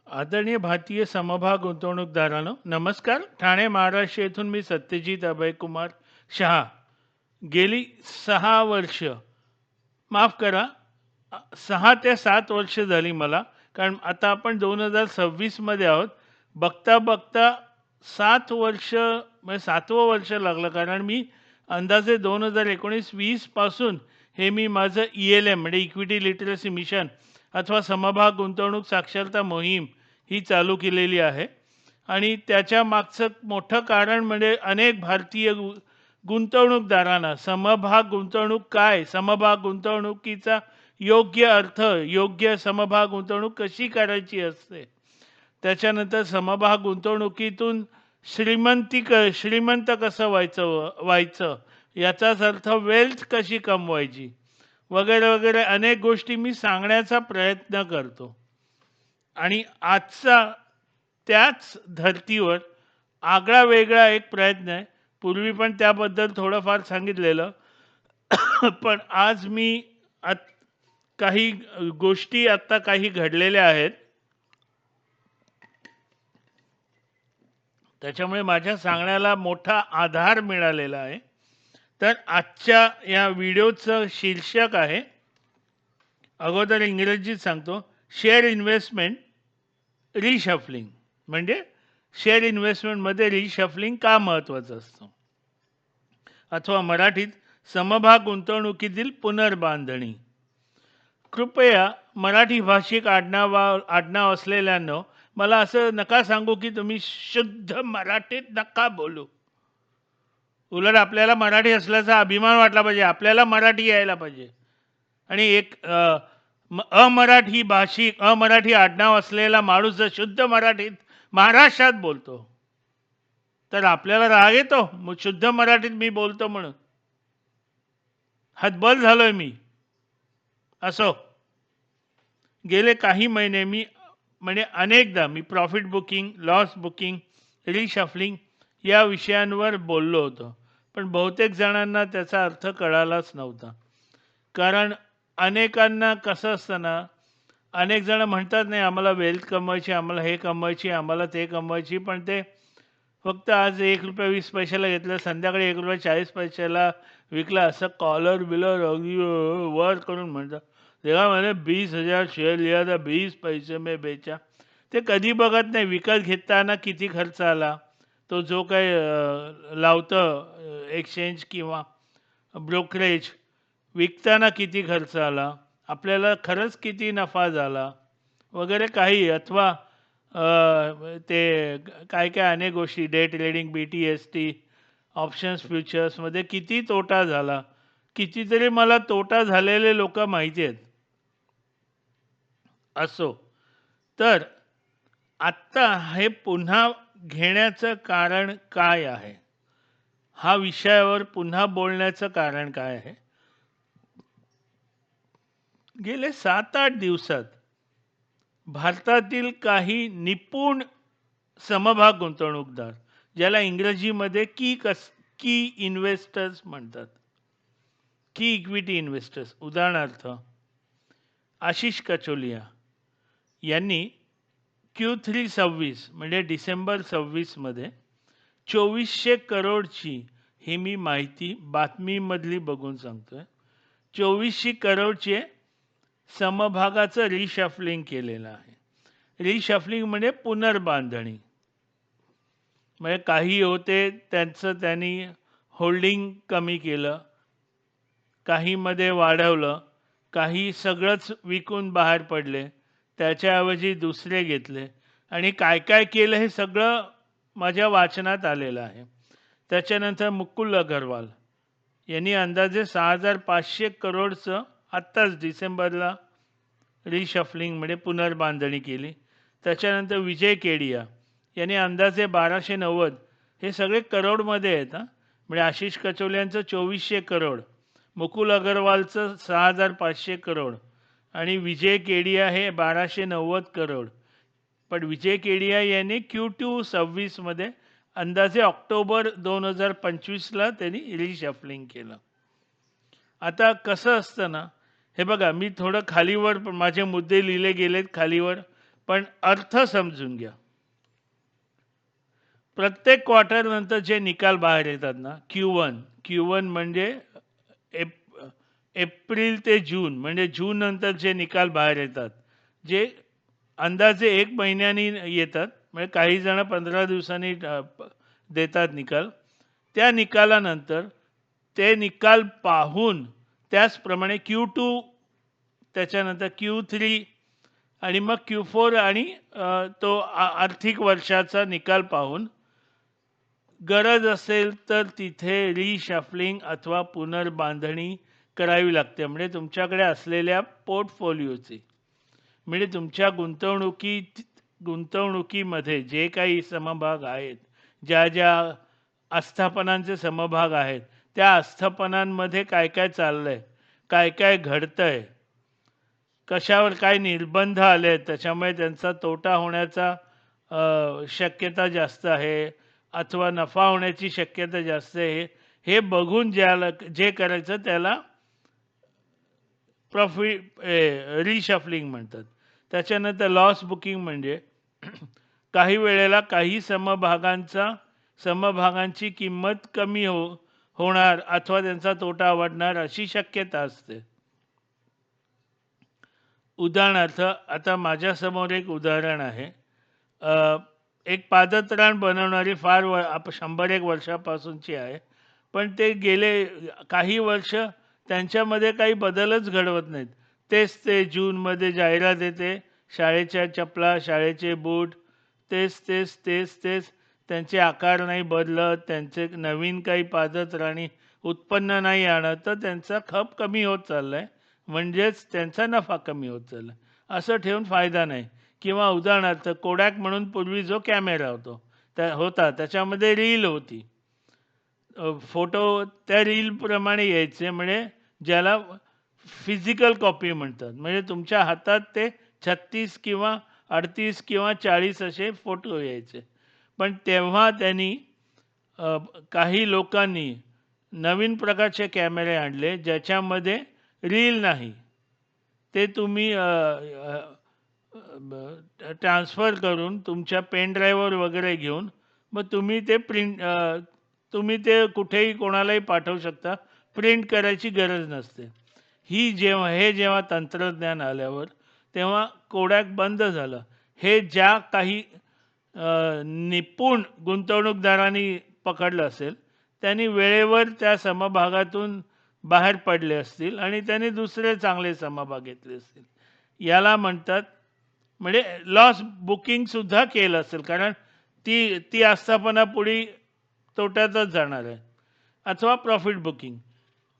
आदरणीय भारतीय समभाग गुंतवणूकदारांनो, नमस्कार. ठाणे महाराष्ट्र येथून मी सत्यजित अभयकुमार शहा. गेली 6 वर्ष, माफ करा, 6 ते 7 वर्ष झाली मला, कारण आता आपण 2026 मध्ये आहोत. बघता बघता 7 वर्ष, म्हणजे 7वं वर्ष लागलं, कारण मी अंदाजे 2019-20 पासून हे मी माझं ELM म्हणजे इक्विटी लिटरसी मिशन अथवा समभाग गुंतवणूक साक्षरता मोहीम ही चालू केलेली आहे. आणि त्याच्या मागचं मोठं कारण म्हणजे अनेक भारतीय गुंतवणूकदारांना समभाग गुंतवणूक काय, समभाग गुंतवणुकीचा योग्य अर्थ, योग्य समभाग गुंतवणूक कशी करायची असते, त्याच्यानंतर समभाग गुंतवणुकीतून श्रीमंत कसं व्हायचं याचाच अर्थ वेल्थ कशी कमवायची, वगैरे वगैरे अनेक गोष्टी मी सांगण्याचा प्रयत्न करतो. आणि आजचा त्याच धर्तीवर आगळा वेगळा एक प्रयत्न आहे. पूर्वी पण त्याबद्दल थोडंफार सांगितलेलं. पण आज मी काही गोष्टी आत्ता काही घडलेल्या आहेत, त्याच्यामुळे माझ्या सांगण्याला मोठा आधार मिळालेला आहे. तर आजच्या या व्हिडिओचं शीर्षक आहे, अगोदर इंग्रजीत सांगतो, शेअर इन्व्हेस्टमेंट रिशफलिंग. म्हणजे शेअर इन्व्हेस्टमेंटमध्ये रिशफलिंग का महत्त्वाचं असतं, अथवा मराठीत समभाग गुंतवणुकीतील पुनर्बांधणी. कृपया मराठी भाषिक आडनाव असलेल्यांनो, मला असं नका सांगू की तुम्ही शुद्ध मराठीत नका बोलू. उलट आपल्याला मराठी असल्याचा अभिमान वाटला पाहिजे, आपल्याला मराठी यायला पाहिजे. आणि एक अमराठी आडनाव असलेला माणूस जर शुद्ध मराठीत महाराष्ट्रात बोलतो तर आपल्याला राग येतो, शुद्ध मराठीत मी बोलतो म्हणून. हतबल झालोय मी. असो, गेले काही महिने मी म्हणजे अनेकदा मी profit booking, loss booking, reshuffling या विषयांवर बोललो होतो, पण बहुतेक जणांना त्याचा अर्थ कळालाच नव्हता. कारण अनेकांना कसं असतं ना, अनेक जण म्हणतात नाही आम्हाला वेल्थ कमवायची, आम्हाला हे कमवायची, आम्हाला ते कमवायची, पण ते फक्त आज ₹1.20 घेतलं, संध्याकाळी ₹1.40 विकला, असं कॉलर बिलर अगदी वर करून म्हणतात, तेव्हा मैंने 20,000 शेअर लिया था, 20 पैसे में बेचा. ते कधी बघत नाही विकत घेताना किती खर्च आला, तो जो काही लावतं एक्सचेंज किंवा ब्रोकरेज, विकताना किती खर्च आला, आपल्याला खरंच किती नफा झाला वगैरे काही, अथवा ते काय काय अनेक गोष्टी, डे ट्रेडिंग, BTST, ऑप्शन्स फ्युचर्समध्ये किती तोटा झाला. कितीतरी मला तोटा झालेले लोक माहिती आहेत. असो, तर आत्ता हे पुन्हा घेण्याचं कारण काय आहे, हा विषयावर पुन्हा बोलण्याचं कारण काय आहे. गेले 7-8 दिवसात भारतातील काही निपुण समभाग गुंतवणूकदार, ज्याला इंग्रजीमध्ये की इन्व्हेस्टर्स म्हणतात, की इक्विटी इन्व्हेस्टर्स, उदाहरणार्थ आशिष कचोलिया यांनी Q3 26 म्हणजे डिसेंबर 26मध्ये 2400 करोडची, ही मी माहिती बातमीमधली बघून सांगतोय, 2400 करोडचे समभागाचं रिशफलिंग केलेलं आहे. रिशफलिंग म्हणजे पुनर्बांधणी. म्हणजे काही होते त्यांचं त्यांनी होल्डिंग कमी केलं, काहीमध्ये वाढवलं, काही सगळंच विकून बाहेर पडले, त्याच्याऐवजी दुसरे घेतले, आणि काय काय केलं हे सगळं माझ्या वाचनात आलेलं आहे. त्याच्यानंतर मुकुल अग्रवाल यांनी अंदाजे 6,500 करोडचं आत्ताच डिसेंबरला रिशफलिंग म्हणजे पुनर्बांधणी केली. त्याच्यानंतर विजय केडिया यांनी अंदाजे 1,290, हे सगळे करोडमध्ये आहेत हां. म्हणजे आशिष कचोलियांचं 2,400 करोड, मुकुल अग्रवालचं 6,500 करोड, आणि विजय केडिया हे 1,290 करोड. पण विजय केडिया यांनी Q2 26मध्ये अंदाजे ऑक्टोबर 2025ला त्यांनी रिशफलिंग केलं. आता कसं असतं ना, हे बघा, मी थोडं खालीवर माझे मुद्दे लिहिले गेलेत खालीवर, पण अर्थ समजून घ्या. प्रत्येक क्वार्टर नंतर जे निकाल बाहेर येतात ना, Q1 म्हणजे एप्रिल ते जून, म्हणजे जून नंतर जे निकाल बाहेर येतात, जे अंदाजे 1 महिन्यानी येतात, म्हणजे काही जण 15 दिवसांनी देतात निकाल. त्या निकालानंतर ते निकाल पाहून त्याचप्रमाणे Q2, त्याच्यानंतर Q3 आणि मग Q4 आणि तो आर्थिक वर्षाचा निकाल पाहून गरज असेल तर तिथे रिशफलिंग अथवा पुनर्बांधणी करावी लागते. म्हणजे तुमच्याकडे असलेल्या पोर्टफोलिओची, म्हणजे तुमच्या गुंतवणुकीमध्ये जे काही समभाग आहेत, ज्या ज्या आस्थापनांचे समभाग आहेत, त्या आस्थापनांमध्ये काय काय चाललंय, काय काय घडतंय, कशावर काय निर्बंध आले आहेत, त्याच्यामुळे त्यांचा तोटा होण्याचा शक्यता जास्त आहे अथवा नफा होण्याची शक्यता जास्त आहे, हे बघून ज्याला जे करायचं त्याला रिशफलिंग म्हणतात. त्याच्यानंतर लॉस बुकिंग म्हणजे काही वेळेला काही समभागांची किंमत कमी होणार अथवा त्यांचा तोटा वाढणार अशी शक्यता असते. उदाहरणार्थ आता माझ्यासमोर एक उदाहरण आहे. एक पादत्राण बनवणारी फार 100-1 वर्षापासूनची आहे. पण ते गेले काही वर्ष त्यांच्यामध्ये काही बदलच घडवत नाहीत. तेच ते जूनमध्ये जाहिरात येते, शाळेच्या चपला, शाळेचे बूट, तेच. त्यांचे आकार नाही बदलत, त्यांचे नवीन काही पादत्राणी उत्पन्न नाही आणत, तर त्यांचा खप कमी होत चालला आहे. म्हणजेच त्यांचा नफा कमी होत चालला. असं ठेवून फायदा नाही. किंवा उदाहरणार्थ कोडॅक म्हणून पूर्वी जो कॅमेरा होता त्याच्यामध्ये रील होती. फोटो त्या रीलप्रमाणे यायचे, म्हणजे ज्याला फिजिकल कॉपी म्हणतात. म्हणजे तुमच्या हातात ते 36 किंवा 38 किंवा 40 असे फोटो यायचे. पण तेव्हा काही लोकांनी नवीन प्रकारचे कॅमेरे आणले ज्याच्यामध्ये रील नाही. ते तुम्ही ट्रान्सफर करून तुमच्या पेन ड्राईव्हवर वगैरे घेऊन मग तुम्ही ते कुठेही कोणालाही पाठवू शकता. प्रिंट करायची गरज नसते. हे जेव्हा तंत्रज्ञान आल्यावर तेव्हा कोडॅक बंद झालं. हे ज्या काही निपुण गुंतवणूकदारांनी पकडलं असेल, त्यांनी वेळेवर त्या समभागातून बाहेर पडले असतील आणि त्यांनी दुसरे चांगले समभाग घेतले असतील. याला म्हणतात, म्हणजे लॉस बुकिंगसुद्धा केलं असेल, कारण ती आस्थापना पुढे तोट्यातच जाणार आहे. अथवा प्रॉफिट बुकिंग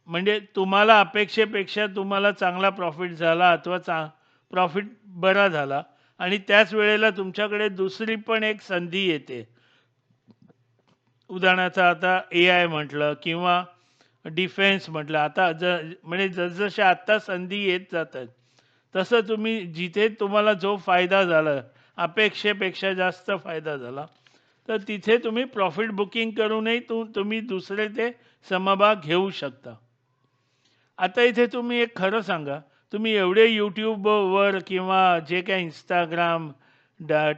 म्हणजे तुम्हाला अपेक्षेपेक्षा तुम्हाला चांगला प्रॉफिट झाला अथवा प्रॉफिट बरा झाला आणि त्याच वेळेला तुमच्याकडे दुसरी पण एक संधी येते. उदाहरणार्थ आता AI म्हटलं किंवा डिफेन्स म्हटलं, आता म्हणजे जसजसे आत्ता संधी येत जात आहेत, तसं जिथे तुम्हाला जो फायदा झाला, अपेक्षेपेक्षा जास्त फायदा झाला, तर तिथे तुम्ही प्रॉफिट बुकिंग करूनही तुम्ही दुसरे ते समभाग घेऊ शकता. आता इथे तुम्ही एक खरं सांगा, तुम्ही एवढे YouTubeवर किंवा जे काही Instagram,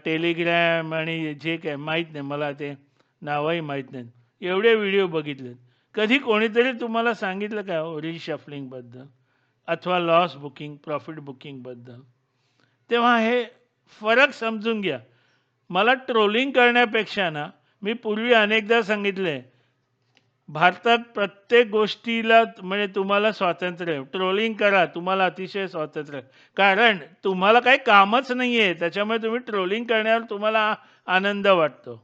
टेलिग्राम आणि जे काय माहीत नाही, मला ते नावही माहीत नाहीत, एवढे व्हिडिओ बघितलेत. कधी कोणीतरी तुम्हाला सांगितलं का रिशफलिंगबद्दल अथवा लॉस बुकिंग, प्रॉफिट बुकिंगबद्दल? तेव्हा हे फरक समजून घ्या. मला ट्रोलिंग करण्यापेक्षा ना, मी पूर्वी अनेकदा सांगितले, भारतात प्रत्येक गोष्टीला म्हणजे तुम्हाला स्वातंत्र्य आहे. ट्रोलिंग करा, तुम्हाला अतिशय स्वातंत्र्य आहे. कारण तुम्हाला काही कामच नाही आहे, त्याच्यामुळे तुम्ही ट्रोलिंग करण्यावर तुम्हाला आनंद वाटतो.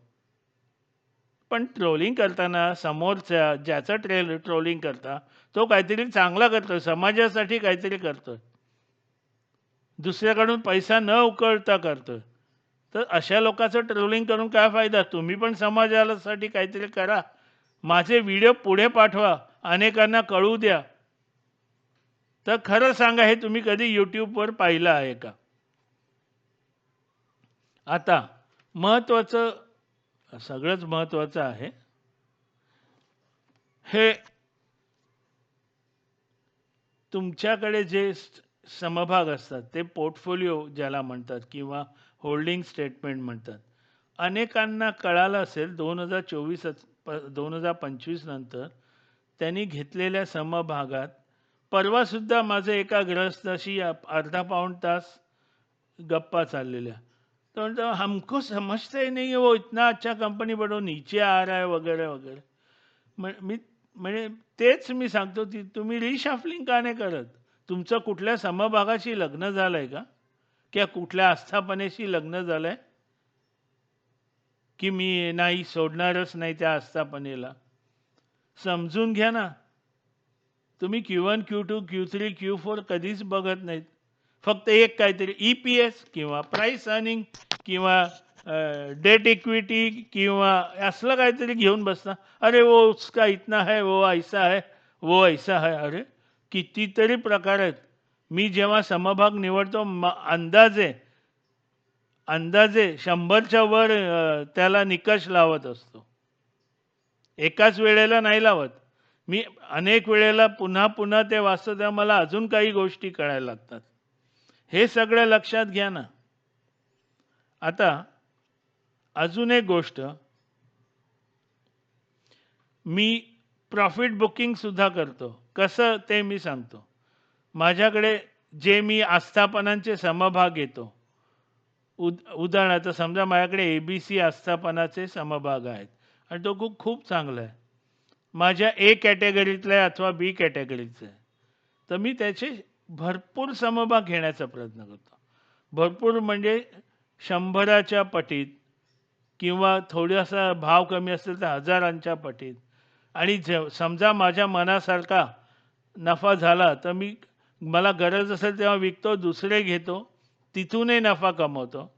पण ट्रोलिंग करताना समोरचा ज्याचा ट्रोलिंग करता तो काहीतरी चांगला करतोय, समाजासाठी काहीतरी करतोय, दुसऱ्याकडून पैसा न उकळता करतोय. तर अशा लोकांचं ट्रोलिंग करून काय फायदा? तुम्ही पण समाजासाठी काहीतरी करा. माझे व्हिडिओ पुढे पाठवा, अनेकांना कळू द्या. तर खरं सांगा, हे तुम्ही कधी YouTubeवर पाहिलं आहे का? आता महत्त्वाचं, सगळंच महत्त्वाचं आहे, हे तुमच्याकडे जे समभाग असतात ते पोर्टफोलिओ ज्याला म्हणतात किंवा होल्डिंग स्टेटमेंट म्हणतात. अनेकांना कळालं असेल 2025 नंतर त्यांनी घेतलेल्या समभागात परवासुद्धा माझं एका ग्रहस्थाशी अर्धा पाऊण तास गप्पा चाललेल्या. तो म्हणतो, "हमको समझता ही नहीं है, वो इतना अच्छा कंपनी बढ़ो नीचे आ रहा है वगैरे वगैरे." मी म्हणजे तेच मी सांगतो, की तुम्ही रिशफलिंग का नाही करत? तुमचं कुठल्या समभागाशी लग्न झालंय का? किंवा कुठल्या आस्थापनेशी लग्न झालंय? की मी नाही सोडणारच नाही त्या आस्थापनेला. समजून घ्या ना. तुम्ही Q1, Q2, Q3, Q4 कधीच बघत नाहीत. फक्त एक काहीतरी ई-पी-एस किंवा प्राइस अर्निंग किंवा डेट इक्विटी किंवा असलं काहीतरी घेऊन बसता. अरे वो उसका इतना है, वो ऐसा है, वो ऐसा है. अरे कितीतरी प्रकार आहेत. मी जेव्हा समभाग निवडतो अंदाजे अंदाजे 100च्या वर त्याला निकष लावत असतो. एकाच वेळेला नाही लावत. मी अनेक वेळेला पुन्हा पुन्हा ते वाचतो तेव्हा मला अजून काही गोष्टी कळायला लागतात. हे सगळं लक्षात घ्या ना. आता अजून एक गोष्ट, मी प्रॉफिट बुकिंग सुद्धा करतो. कसं ते मी सांगतो. माझ्याकडे जे मी आस्थापनांचे समभाग घेतो, उदाहरणार्थ समजा माझ्याकडे ABC आस्थापनाचे समभाग आहेत आणि तो खूप खूप चांगला आहे. माझ्या ए कॅटेगरीतला आहे अथवा बी कॅटेगरीचा आहे. तर मी त्याचे भरपूर समभाग घेण्याचा प्रयत्न करतो. भरपूर म्हणजे 100च्या पटीत किंवा थोडासा भाव कमी असेल तर हजारांच्या पटीत. आणि समजा माझ्या मनासारखा नफा झाला तर मला गरज असेल तेव्हा विकतो, दुसरे घेतो, तिथूनही नफा कमवतो.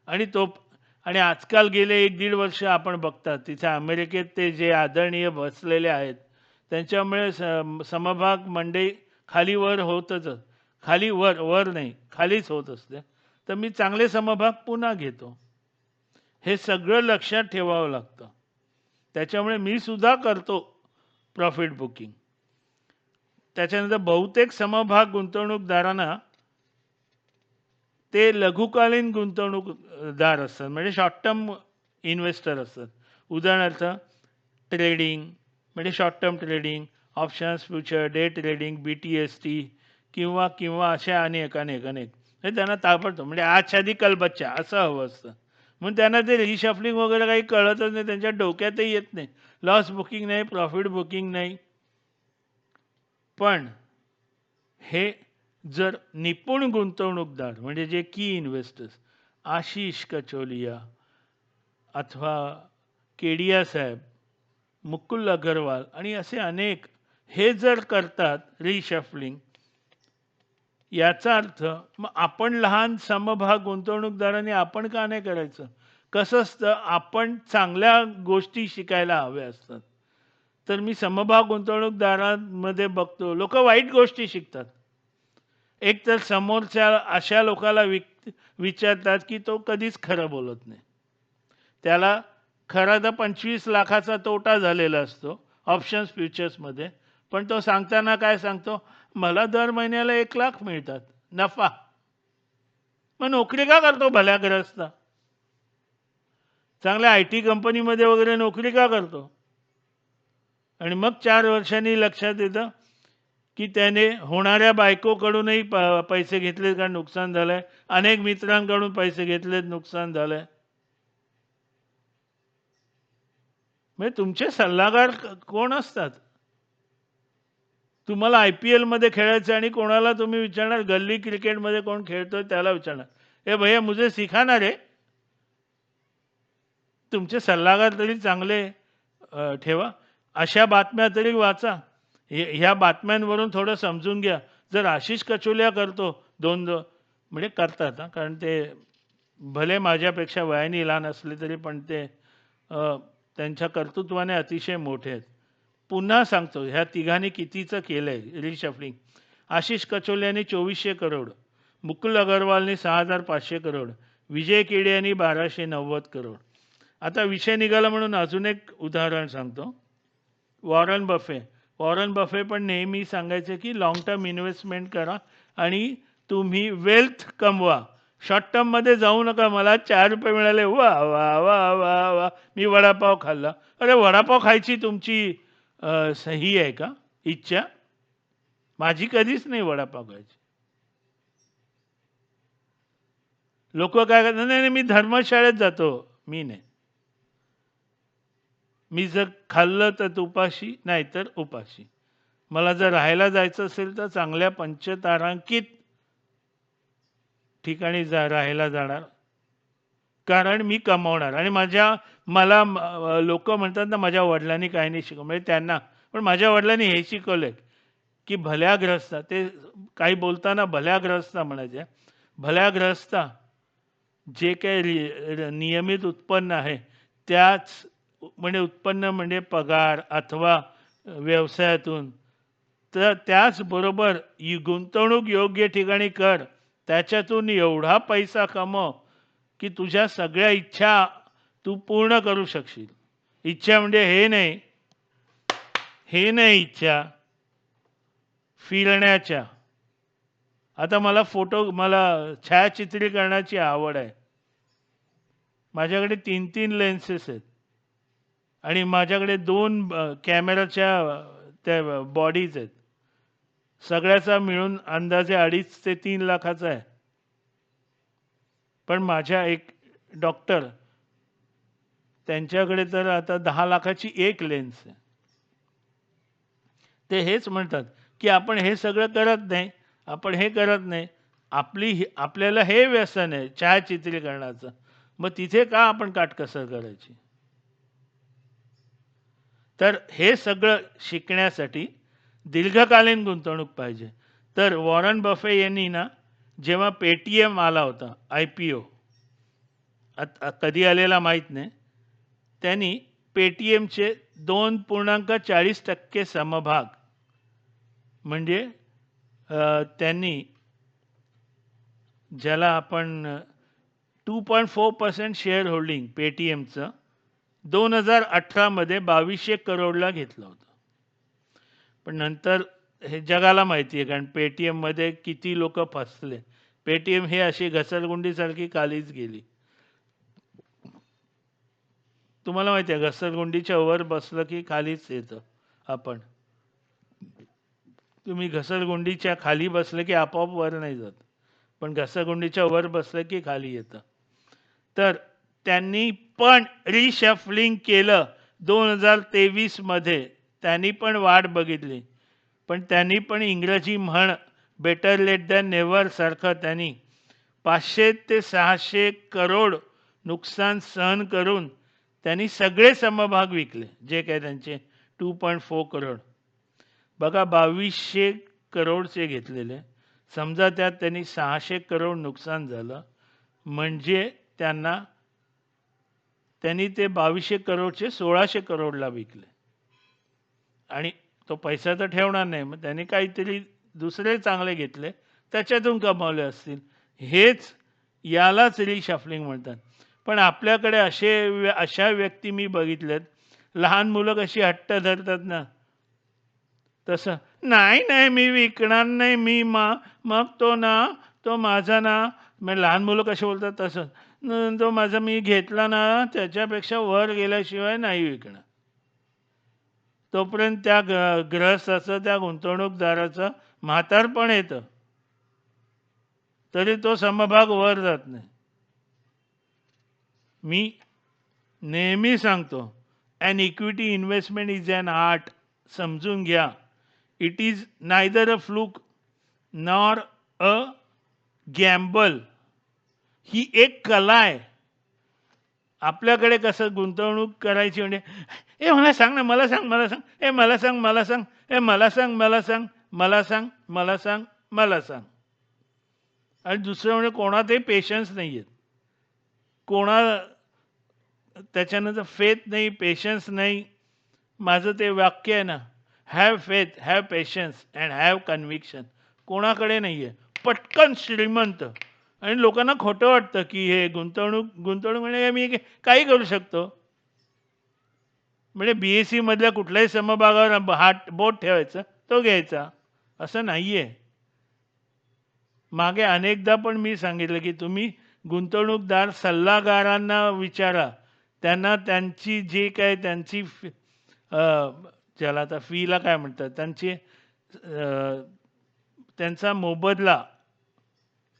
आणि आजकाल गेले 1-1.5 वर्ष आपण बघतात तिथे अमेरिकेत ते जे आदरणीय बसलेले आहेत त्यांच्यामुळे समभाग मंडई खाली-वर होतच. खाली-वर, वर नाही, खालीच होत असते. तर मी चांगले समभाग पुन्हा घेतो. हे सगळं लक्षात ठेवावं लागतं. त्याच्यामुळे मी सुद्धा करतो प्रॉफिट बुकिंग. त्याच्यानंतर बहुतेक समभाग गुंतवणूकदारांना ते लघुकालीन गुंतवणूकदार असतात, म्हणजे शॉर्ट टर्म इन्व्हेस्टर असतात. उदाहरणार्थ ट्रेडिंग म्हणजे short term trading, options, future, day trading, BTST किंवा किंवा अशा अनेक अनेक अनेक हे त्यांना ताबडतोब म्हणजे आज शादी कल बच्चा असं हवं असतं. म्हणून त्यांना ते रिशफलिंग वगैरे काही कळतच नाही, त्यांच्या डोक्यातही येत नाही. लॉस बुकिंग नाही, प्रॉफिट बुकिंग नाही. पण हे जर निपुण गुंतवणूकदार म्हणजे जे की इन्व्हेस्टर्स आशिष कचोलिया अथवा केडिया साहेब, मुकुल अग्रवाल आणि असे अनेक हे जर करतात रिशफलिंग, याचा अर्थ मग आपण लहान समभाग गुंतवणूकदारांनी आपण का नाही करायचं? कसं असतं, आपण चांगल्या गोष्टी शिकायला हव्या असतात. तर मी समभाग गुंतवणूकदारांमध्ये बघतो लोक वाईट गोष्टी शिकतात. एक तर समोरच्या अशा लोकाला विचारतात की तो कधीच खरं बोलत नाही. त्याला खरा तर 25 लाखाचा तोटा झालेला असतो ऑप्शन्स फ्युचर्समध्ये, पण तो सांगताना काय सांगतो, मला दर महिन्याला 1 लाख मिळतात नफा. मग नोकरी का करतो भल्या ग्रस्त? चांगल्या IT कंपनीमध्ये वगैरे नोकरी का करतो? आणि मग 4 वर्षांनी लक्षात येतं की त्याने होणाऱ्या बायकोकडूनही पैसे घेतले कारण नुकसान झालंय, अनेक मित्रांकडून पैसे घेतलेत, नुकसान झालंय. म्हणजे तुमचे सल्लागार कोण असतात? तुम्हाला IPL मध्ये खेळायचं आणि कोणाला तुम्ही विचारणार, गल्ली क्रिकेटमध्ये कोण खेळतोय त्याला विचारणार, ए भैया मुझे सिखाना रे. तुमचे सल्लागार तरी चांगले ठेवा. अशा बातम्या तरी वाचा. ह्या बातम्यांवरून थोडं समजून घ्या. जर आशिष कचोलिया करतो म्हणजे करतात हां, कारण ते भले माझ्यापेक्षा वयाने लहान असले तरी पण ते त्यांच्या कर्तृत्वाने अतिशय मोठे आहेत. पुन्हा सांगतो ह्या तिघांनी कितीचं केलं आहे रिशफलिंग. आशिष कचोलियाने 2400 करोड, मुकुल अग्रवालने 6500 करोड, विजय केडिया यांनी 1290 करोड. आता विषय निघाला म्हणून अजून एक उदाहरण सांगतो. वॉरन बफे पण नेहमी सांगायचे की लाँग टर्म इन्व्हेस्टमेंट करा आणि तुम्ही वेल्थ कमवा. शॉर्ट टर्ममध्ये जाऊ नका. मला 4 रुपये मिळाले. वाह! वाह! वाह! वाह! वाह! मी वडापाव खाल्ला. अरे वडापाव खायची तुमची ही आहे का इच्छा? माझी कधीच नाही वडापाव खायची. लोकं काय करतात, "नाही, नाही मी धर्मशाळेत जातो." मी नाही. मी जर खाल्लं तर तुपाशी, नाहीतर उपाशी. मला जर राहायला जायचं असेल तर चांगल्या पंचतारांकित ठिकाणी राहायला जाणार. कारण मी कमावणार आणि मला लोकं म्हणतात ना, माझ्या वडिलांनी काही नाही शिकवलं. म्हणजे त्यांना पण माझ्या वडिलांनी हे शिकवलंय, की भल्या गृहस्था ते काही बोलताना भल्या गृहस्था म्हणायचे. भल्या गृहस्था जे काही नियमित उत्पन्न आहे, त्याच म्हणजे उत्पन्न म्हणजे पगार अथवा व्यवसायातून, तर त्याचबरोबर गुंतवणूक योग्य ठिकाणी कर. त्याच्यातून एवढा पैसा कमव, की तुझ्या सगळ्या इच्छा तू पूर्ण करू शकशील. इच्छा म्हणजे हे नाही इच्छा फिरण्याच्या. आता मला छायाचित्रीकरणाची आवड आहे. माझ्याकडे 3-3 लेन्सेस आहेत आणि माझ्याकडे 2 कॅमेराच्या त्या बॉडीज आहेत. सगळ्याचा मिळून अंदाजे 2.5 ते 3 लाखाचा आहे. पण माझ्या एक डॉक्टर त्यांच्याकडे तर आता 10 लाखाची एक लेन्स आहे. ते हेच म्हणतात, की आपण हे सगळं करत नाही. आपण हे करत नाही. आपल्याला हे व्यसन आहे छायाचित्रीकरणाचं. मग तिथे का आपण काटकसर करायची? तर हे सगळं शिकण्यासाठी दीर्घकालीन गुंतवणूक पाहिजे. तर वॉरन बफे यांनी ना, जेव्हा पेटीएम आला होता IPO कधी आलेला माहीत नाही. त्यांनी पेटीएमचे 2.40% समभाग म्हणजे त्यांनी ज्याला आपण 2.4% शेअर होल्डिंग पेटीएमचं 2018 मध्ये 2200 करोडला घेतलं होतं. पण नंतर हे जगाला माहिती आहे, कारण पेटीएममध्ये किती लोक फसले. पेटीएम हे अशी घसरगुंडीसारखी खालीच गेली. तुम्हाला माहिती आहे घसरगुंडीच्या वर बसलं की खालीच येतं आपण. तुम्ही घसरगुंडीच्या खाली बसले की आपोआप वर नाही जात, पण घसरगुंडीच्या वर बसलं की खाली येतं. तर त्यांनी पण रिशफलिंग केलं 2023 मध्ये. त्यांनी पण वाट बघितली, पण त्यांनी पण इंग्रजी म्हण बेटर लेट दॅन नेव्हर सारखं त्यांनी 500 ते 600 करोड नुकसान सहन करून त्यांनी सगळे समभाग विकले, जे काय त्यांचे 2.4 करोड. बघा 2200 करोडचे घेतलेले, समजा त्यात त्यांनी 600 करोड नुकसान झालं, म्हणजे त्यांनी ते 2200 करोडचे 1600 करोडला विकले. आणि तो पैसा तर ठेवणार नाही, मग त्यांनी काहीतरी दुसरे चांगले घेतले, त्याच्यातून कमावले असतील. यालाच रिशफलिंग म्हणतात. पण आपल्याकडे अशा व्यक्ती मी बघितल्यात, लहान मुलं कशी हट्ट धरतात ना, तसं नाही मी विकणार नाही, मग तो माझा ना. मग लहान मुलं कसे बोलतात तसं, तो माझा मी घेतला ना, त्याच्यापेक्षा वर गेल्याशिवाय नाही विकणार. तोपर्यंत त्या ग्रहस्थाचं, त्या गुंतवणूकदाराचं म्हातारपण येतं, तरी तो समभाग वर जात नाही. मी नेहमी सांगतो, an equity investment is an art. समजून घ्या. It is neither a fluke nor a gamble. ही एक कला आहे. आपल्याकडे कसं गुंतवणूक करायची म्हणजे, ए मला सांग ना, मला सांग, ए मला सांग, ए मला सांग. आणि दुसरं म्हणजे कोणातही पेशन्स नाही आहेत. त्याच्यानंतर फेथ नाही, पेशन्स नाही. माझं ते वाक्य आहे ना, have faith, have patience and have conviction. कोणाकडे नाही आहे. पटकन श्रीमंत. आणि लोकांना खोटं वाटतं की हे गुंतवणूक म्हणजे मी काही करू शकतो. म्हणजे BSE मधल्या कुठल्याही समभागावर बोट ठेवायचं, तो घ्यायचा, असं नाही आहे. मागे अनेकदा पण मी सांगितलं की तुम्ही गुंतवणूकदार सल्लागारांना विचारा. त्यांना त्यांची जे काय त्यांची ज्याला आता फीला काय म्हणतात त्यांची त्यांचा मोबदला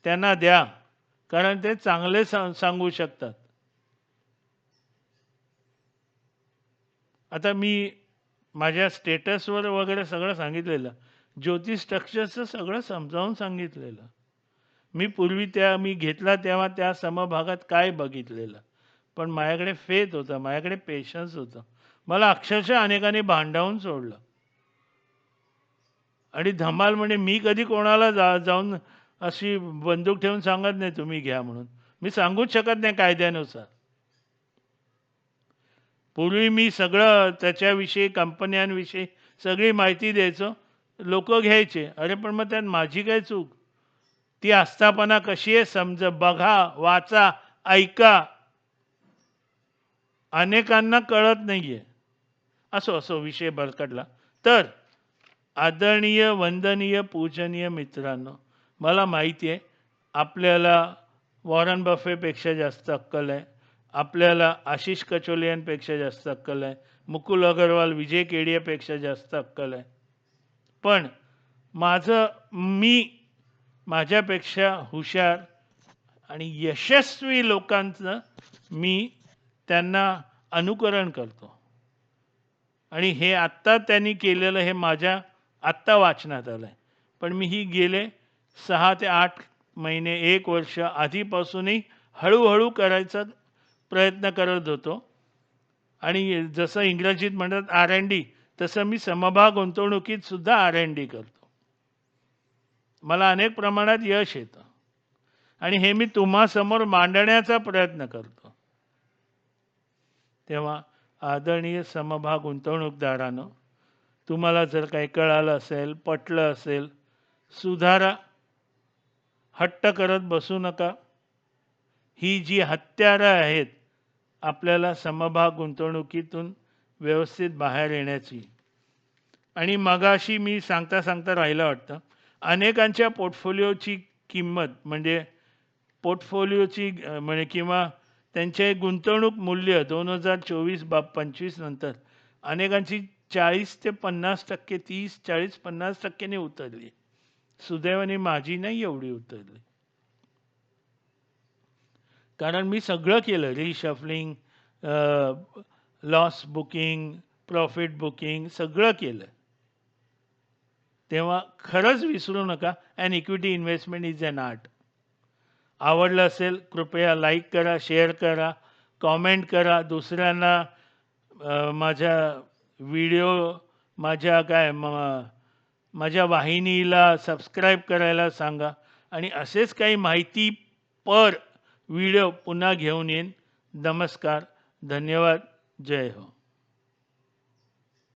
त्यांना द्या, कारण ते चांगले सांगू शकतात. आता मी माझ्या स्टेटसवर वगैरे सगळं सांगितलेलं. ज्योतिष स्ट्रक्चरचं सगळं समजावून सांगितलेलं. मी पूर्वी मी घेतला तेव्हा त्या समभागात काय बघितलेलं. पण माझ्याकडे फेथ होता, माझ्याकडे पेशन्स होतं. मला अक्षरशः अनेकांनी भांडावून सोडलं. आणि धमाल म्हणजे मी कधी कोणाला जाऊन अशी बंदूक ठेवून सांगत नाही तुम्ही घ्या म्हणून. मी सांगूच शकत नाही कायद्यानुसार. पूर्वी मी सगळं त्याच्याविषयी कंपन्यांविषयी सगळी माहिती द्यायचो. लोकं घ्यायचे. अरे पण मग त्यात माझी काय चूक? ती आस्थापना कशी आहे बघा, वाचा, ऐका. अनेकांना कळत नाहीये. असो असो विषय भरकटला. तर आदरणीय, वंदनीय, पूजनीय मित्रांनो, मला माहिती आहे आपल्याला वॉरन बफेपेक्षा जास्त अक्कल आहे. आपल्याला आशिष कचोलियांपेक्षा जास्त अक्कल आहे. मुकुल अगरवाल, विजय केडियापेक्षा जास्त अक्कल आहे. पण मी माझ्यापेक्षा हुशार आणि यशस्वी लोकांचं मी त्यांना अनुकरण करतो. आणि हे आत्ता त्यांनी केलेलं हे माझ्या आत्ता वाचनात आलं आहे. पण मी ही गेले 6 ते 8 महिने, 1 वर्ष आधीपासूनही हळूहळू करायचा प्रयत्न करत होतो. आणि जसं इंग्रजीत म्हणतात R&D, तसं मी समभाग गुंतवणुकीत सुद्धा R&D करतो. मला अनेक प्रमाणात यश येतं. आणि हे मी तुम्हासमोर मांडण्याचा प्रयत्न करतो. तेव्हा आदरणीय समभाग गुंतवणूकदारांनो, तुम्हाला जर काही कळालं असेल, पटलं असेल, सुधारा. हट्ट करत बसू नका. ही जी हत्यारं आहेत आपल्याला समभाग गुंतवणुकीतून व्यवस्थित बाहेर येण्याची. आणि मगाशी मी सांगता सांगता राहिलं वाटतं, अनेकांच्या पोर्टफोलिओची किंमत म्हणजे पोर्टफोलिओची म्हणजे किंवा त्यांचे गुंतवणूक मूल्य 2024-25 नंतर अनेकांची 40 ते 50%, 30-40-50% उतरली. सुदैवाने माझी नाही एवढी उतरली. कारण मी सगळं केलं, reshuffling, loss booking, profit booking सगळं केलं. तेव्हा खरंच विसरू नका, an equity investment is an art. आवडलं असेल कृपया लाईक करा, शेअर करा, कॉमेंट करा. दुसऱ्यांना माझ्या व्हिडिओ माझ्या वाहिनीला सबस्क्राईब करायला सांगा. आणि असेच काही माहितीपर व्हिडिओ पुन्हा घेऊन येईन. नमस्कार, धन्यवाद, जय हो.